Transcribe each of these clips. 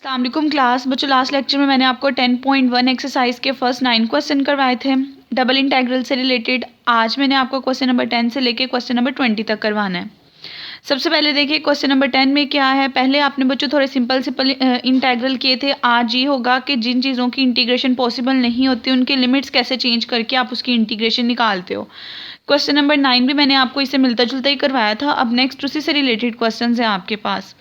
अस्सलाम वालेकुम क्लास बच्चों, लास्ट लेक्चर में मैंने आपको 10.1 एक्सरसाइज के फर्स्ट 9 क्वेश्चन करवाए थे डबल इंटीग्रल से रिलेटेड। आज मैंने आपको क्वेश्चन नंबर 10 से लेके क्वेश्चन नंबर 20 तक करवाना है। सबसे पहले देखिए क्वेश्चन नंबर 10 में क्या है। पहले आपने बच्चों थोड़े सिंपल इंटीग्रल किए थे। आज ये होगा कि जिन चीज़ों की इंटीग्रेशन पॉसिबल नहीं होती उनके लिमिट्स कैसे चेंज करके आप उसकी इंटीग्रेशन निकालते हो। क्वेश्चन नंबर 9 भी मैंने आपको इससे मिलता जुलता ही करवाया था। अब नेक्स्ट उसी से रिलेटेड क्वेश्चन है आपके पास।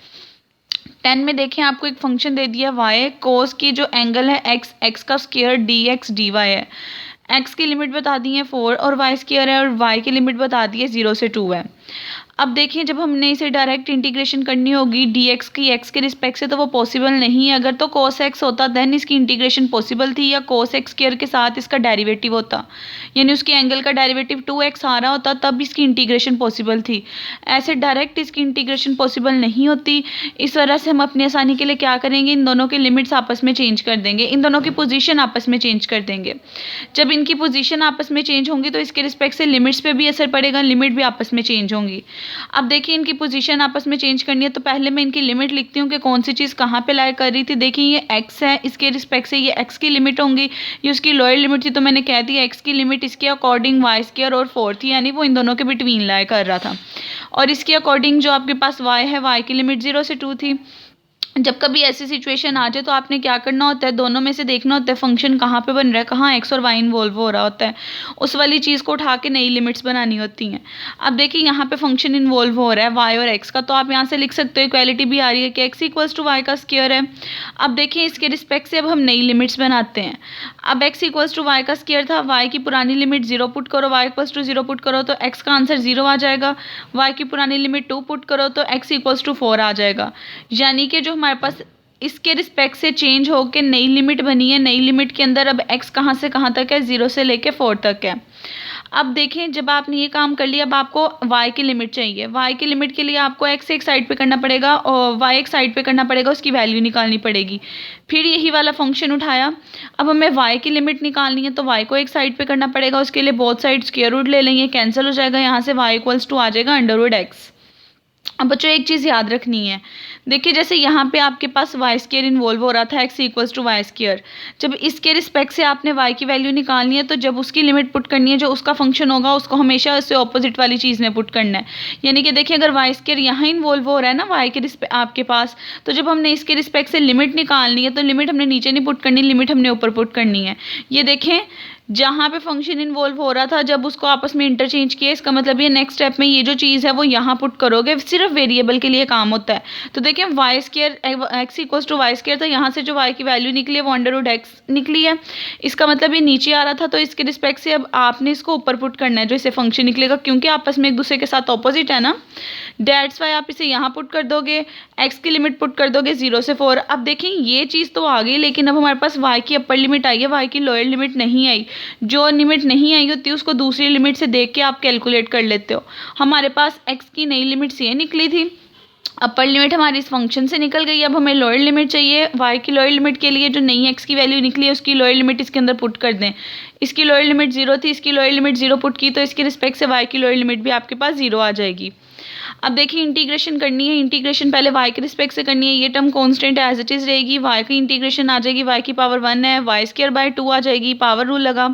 10 में देखें आपको एक फंक्शन दे दिया y, कोस की जो एंगल है x का स्क्वायर dx dy है। x की लिमिट बता दी है 4 और y स्क्वायर है और y की लिमिट बता दी है 0 से 2 है। अब देखिए जब हमने इसे डायरेक्ट इंटीग्रेशन करनी होगी dx की x के रिस्पेक्ट से तो वो पॉसिबल नहीं है। अगर तो cos x होता देन इसकी इंटीग्रेशन पॉसिबल थी, या cos x स्क्वायर के साथ इसका डेरिवेटिव होता, यानी उसके एंगल का डेरिवेटिव 2x आ रहा होता, तब इसकी इंटीग्रेशन पॉसिबल थी। ऐसे डायरेक्ट इसकी इंटीग्रेशन पॉसिबल नहीं होती। इस वजह से हम अपनी आसानी के लिए क्या करेंगे, इन दोनों के लिमिट्स आपस में चेंज कर देंगे, इन दोनों की पोजीशन आपस में चेंज कर देंगे। जब इनकी पोजीशन आपस में चेंज होंगी तो इसके रिस्पेक्ट से लिमिट्स पे भी असर पड़ेगा, लिमिट भी आपस में चेंज होंगी। अब देखिए इनकी पोजीशन आपस में चेंज करनी है तो पहले मैं इनकी लिमिट लिखती हूँ कि कौन सी चीज़ कहाँ पे लाई कर रही थी। देखिए ये x है, इसके रिस्पेक्ट से ये x की लिमिट होंगी, ये उसकी लोअर लिमिट थी तो मैंने कह दिया x की लिमिट इसके अकॉर्डिंग y स्क्वायर और 4 थी, यानी वो इन दोनों के बिटवीन लाई कर रहा था। और इसके अकॉर्डिंग जो आपके पास y है, y की लिमिट 0 से 2 थी। जब कभी ऐसी सिचुएशन आ जाए तो आपने क्या करना होता है, दोनों में से देखना होता है फंक्शन कहाँ पे बन रहा है, कहाँ x और y इन्वॉल्व हो रहा होता है, उस वाली चीज़ को उठा के नई लिमिट्स बनानी होती हैं। अब देखिए यहाँ पे फंक्शन इन्वॉल्व हो रहा है y और x का, तो आप यहाँ से लिख सकते हो इक्वालिटी भी आ रही है कि x इक्वल्स टू वाई का स्क्वायर है। अब देखिए इसके रिस्पेक्ट से अब हम नई लिमिट्स बनाते हैं। अब x इक्वल्स टू वाई का स्क्वायर था, y की पुरानी लिमिट 0 पुट करो, y इक्वल्स टू 0 पुट करो तो x का आंसर 0 आ जाएगा। y की पुरानी लिमिट 2 पुट करो तो x इक्वल्स टू 4 आ जाएगा। यानी कि जो हमारे पास इसके रिस्पेक्ट से चेंज होकर नई लिमिट बनी है, नई लिमिट के अंदर अब x कहाँ से कहाँ तक है, 0 से लेके 4 तक है। अब देखें जब आपने ये काम कर लिया, अब आपको y की लिमिट चाहिए। y की लिमिट के लिए आपको x एक साइड पे करना पड़ेगा और y एक साइड पे करना पड़ेगा, उसकी वैल्यू निकालनी पड़ेगी। फिर यही वाला फंक्शन उठाया, अब हमें y की लिमिट निकालनी है तो y को एक साइड पे करना पड़ेगा, उसके लिए बोथ साइड स्क्वायर रूट ले लेंगे, कैंसिल हो जाएगा, यहाँ से y इक्वल्स टू आ जाएगा √x। अब बच्चों एक चीज़ याद रखनी है, देखिए जैसे यहाँ पे आपके पास वाई स्क्वायर इन्वॉल्व हो रहा था, x equals to y square. जब इसके रिस्पेक्ट से आपने y की वैल्यू निकालनी है तो जब उसकी लिमिट पुट करनी है, जो उसका फंक्शन होगा उसको हमेशा उससे ऑपोजिट वाली चीज़ में पुट करना है। यानी कि देखिए अगर वाई स्क्वायर यहाँ इन्वॉल्व हो रहा है ना y के रिस्पेक्ट आपके पास, तो जब हमने इसके रिस्पेक्ट से लिमिट निकालनी है तो लिमिट हमने नीचे नहीं पुट करनी, लिमिट हमने ऊपर पुट करनी है। ये देखें जहाँ पे फंक्शन इन्वॉल्व हो रहा था जब उसको आपस में इंटरचेंज किया, इसका मतलब ये नेक्स्ट स्टेप में ये जो चीज़ है वो यहाँ पुट करोगे, सिर्फ वेरिएबल के लिए काम होता है। तो देखिए y square x equals to y square था, यहाँ से जो y की वैल्यू निकली है वो √x निकली है। इसका मतलब ये नीचे आ रहा था तो इसके रिस्पेक्ट से अब आपने इसको ऊपर पुट करना है जो इसे फंक्शन निकलेगा, क्योंकि आपस में एक दूसरे के साथ ऑपोजिट है ना। डेट्स वाई आप इसे यहाँ पुट कर दोगे, x की लिमिट पुट कर दोगे 0 से 4। अब देखें ये चीज़ तो आ गई, लेकिन अब हमारे पास y की अपर लिमिट आई है, y की लोअर लिमिट नहीं आई। जो लिमिट नहीं आई होती उसको दूसरी लिमिट से देख के आप कैलकुलेट कर लेते हो। हमारे पास x की नई लिमिट ये निकली थी, अपर लिमिट हमारी इस फंक्शन से निकल गई। अब हमें लोअर लिमिट चाहिए, y की लोअर लिमिट के लिए जो नई x की वैल्यू निकली है उसकी लोअर लिमिट इसके अंदर पुट कर दें। इसकी लोअर लिमिट 0 थी, इसकी लोअर लिमिट 0 पुट की तो इसके रिस्पेक्ट से y की लोअर लिमिट भी आपके पास 0 आ जाएगी। अब देखिए इंटीग्रेशन करनी है, इंटीग्रेशन पहले y के रिस्पेक्ट से करनी है, ये term constant as it is रहेगी, y की इंटीग्रेशन आ जाएगी, y की पावर 1 है, y स्क्वायर बाय 2 आ जाएगी, पावर रूल लगा।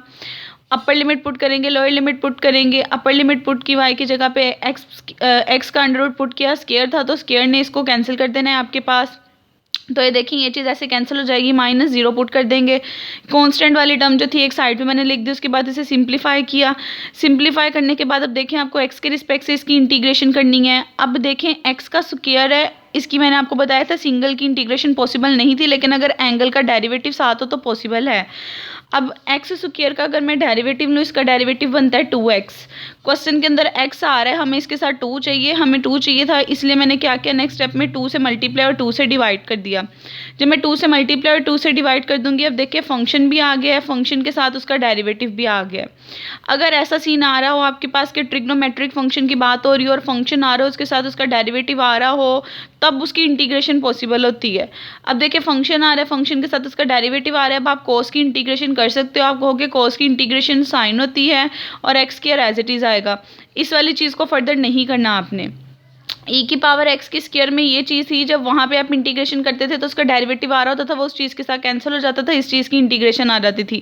अपर लिमिट पुट करेंगे, लोअर लिमिट पुट करेंगे, अपर लिमिट पुट की y की जगह पे x का अंडर रूट पुट किया, स्क्वायर था तो स्क्वायर ने इसको कैंसिल कर देना है आपके पास। तो ये देखिए ये चीज़ ऐसे कैंसिल हो जाएगी, -0 पुट कर देंगे। कांस्टेंट वाली टर्म जो थी एक साइड पे मैंने लिख दी, उसके बाद इसे सिंप्लीफाई किया। सिंप्लीफाई करने के बाद अब देखें आपको x के रिस्पेक्ट से इसकी इंटीग्रेशन करनी है। अब देखें x का स्क्वायर है, इसकी मैंने आपको बताया था सिंगल की इंटीग्रेशन पॉसिबल नहीं थी, लेकिन अगर एंगल का डेरिवेटिव साथ हो तो पॉसिबल है। अब x स्क्वायर का अगर मैं डेरिवेटिव लूँ, इसका डेरिवेटिव बनता है 2x। क्वेश्चन के अंदर x आ रहा है, हमें इसके साथ 2 चाहिए, हमें 2 चाहिए था, इसलिए मैंने क्या किया, नेक्स्ट स्टेप में 2 से मल्टीप्लाई और 2 से डिवाइड कर दिया। जब मैं 2 से मल्टीप्लाई और 2 से डिवाइड कर दूंगी, अब देखिए फंक्शन भी आ गया है, फंक्शन के साथ उसका डेरिवेटिव भी आ गया है। अगर ऐसा सीन आ रहा हो आपके पास कि ट्रिग्नोमेट्रिक फंक्शन की बात हो रही हो और फंक्शन आ रहा हो उसके साथ उसका डेरिवेटिव आ रहा हो, तब उसकी इंटीग्रेशन पॉसिबल होती है। अब देखिए फंक्शन आ रहा है, फंक्शन के साथ उसका डेरिवेटिव आ रहा है, अब आप कोस की इंटीग्रेशन कर सकते हो। आप कहोगे कोस की इंटीग्रेशन साइन होती है और x square as it is आएगा। इस वाली चीज़ को फर्दर नहीं करना आपने। ई की पावर एक्स की स्क्वायर में ये चीज़ थी, जब वहाँ पे आप इंटीग्रेशन करते थे तो उसका डेरिवेटिव आ रहा होता था, वो उस चीज़ के साथ कैंसिल हो जाता था, इस चीज़ की इंटीग्रेशन आ जाती थी।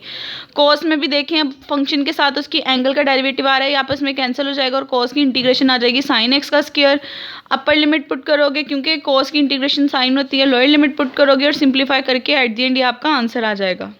कोस में भी देखें, अब फंक्शन के साथ उसकी एंगल का डेरिवेटिव आ रहा है, आपस में कैंसिल हो जाएगा और कोस की इंटीग्रेशन आ जाएगी साइन एक्स का स्क्वायर। अपर लिमिट पुट करोगे क्योंकि कोस की इंटीग्रेशन साइन होती है, लोअर लिमिट पुट करोगे और सिंप्लीफाई करके एट द एंड ये आपका आंसर आ जाएगा।